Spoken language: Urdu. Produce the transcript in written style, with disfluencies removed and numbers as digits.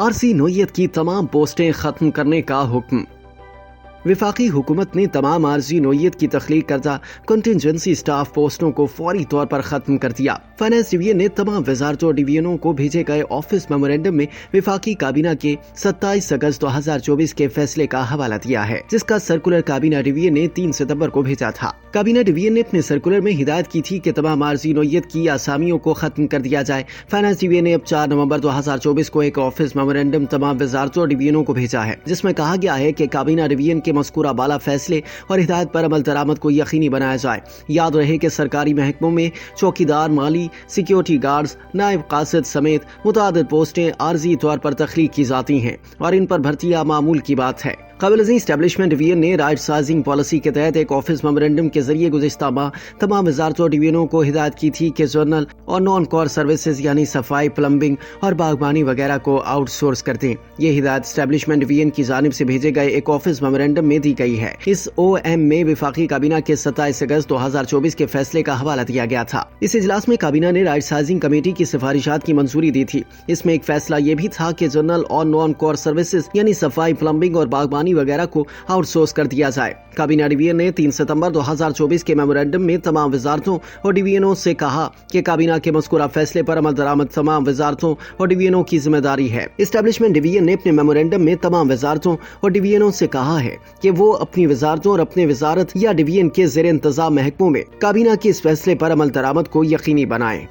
عارضی نوعیت کی تمام پوسٹیں ختم کرنے کا حکم۔ وفاقی حکومت نے تمام عارضی نوعیت کی تخلیق کردہ کنٹینجنسی سٹاف پوسٹوں کو فوری طور پر ختم کر دیا۔ فائنانس ڈویژن نے تمام وزارتوں اور ڈویژنوں کو بھیجے گئے آفس میمورینڈم میں وفاقی کابینہ کے 27 اگست 2024 کے فیصلے کا حوالہ دیا ہے، جس کا سرکولر کابینہ ڈویژن نے 3 ستمبر کو بھیجا تھا۔ کابینہ ڈویژن نے اپنے سرکولر میں ہدایت کی تھی کہ تمام عارضی نوعیت کی اسامیوں کو ختم کر دیا جائے۔ فائنانس ڈویژن نے اب 4 نومبر 2024 کو ایک آفس میمورینڈم تمام وزارتوں اور ڈویژنوں کو بھیجا ہے، جس میں کہا گیا ہے کہ کابینہ ڈویژن کے مذکورہ بالا فیصلے اور ہدایت پر عمل درآمد کو یقینی بنایا جائے۔ یاد رہے کہ سرکاری محکموں میں چوکیدار، مالی، سیکیورٹی گارڈز، نائب قاصد سمیت متعدد پوسٹیں عارضی طور پر تخلیق کی جاتی ہیں اور ان پر بھرتیاں معمول کی بات ہے۔ قابل ذکر اسٹیبلشمنٹ ڈویژن نے رائٹ سائزنگ پالیسی کے تحت ایک آفس میمورینڈم کے ذریعے گزشتہ ماہ تمام وزارتوں اور ڈویژنوں کو ہدایت کی تھی کہ جنرل اور نان کور سروسز یعنی صفائی، پلمبنگ اور باغبانی وغیرہ کو آؤٹ سورس کر دیں۔ یہ ہدایت اسٹیبلشمنٹ ڈویژن کی جانب سے بھیجے گئے ایک آفس میمورینڈم میں دی گئی ہے۔ اس او ایم میں وفاقی کابینہ کے 27 اگست 2024 کے فیصلے کا حوالہ دیا گیا تھا۔ اس اجلاس میں کابینہ نے رائٹ سائزنگ کمیٹی کی سفارشات کی منظوری دی تھی۔ اس میں ایک فیصلہ یہ بھی تھا کہ جنرل اور نان کور سروسز یعنی صفائی، پلمبنگ اور باغبانی وغیرہ کو آؤٹ سورس کر دیا جائے۔ کابینہ ڈویژن نے 3 ستمبر 2024 کے میمورینڈم میں تمام وزارتوں اور ڈویژنوں سے کہا کہ کابینہ کے مذکورہ فیصلے پر عمل درآمد تمام وزارتوں اور ڈویژنوں کی ذمہ داری ہے۔ اسٹیبلشمنٹ ڈویژن نے اپنے میمورینڈم میں تمام وزارتوں اور ڈویژنوں سے کہا ہے کہ وہ اپنی وزارتوں اور اپنے وزارت یا ڈویژن کے زیر انتظام محکموں میں کابینہ کے اس فیصلے پر عمل درآمد کو یقینی بنائیں۔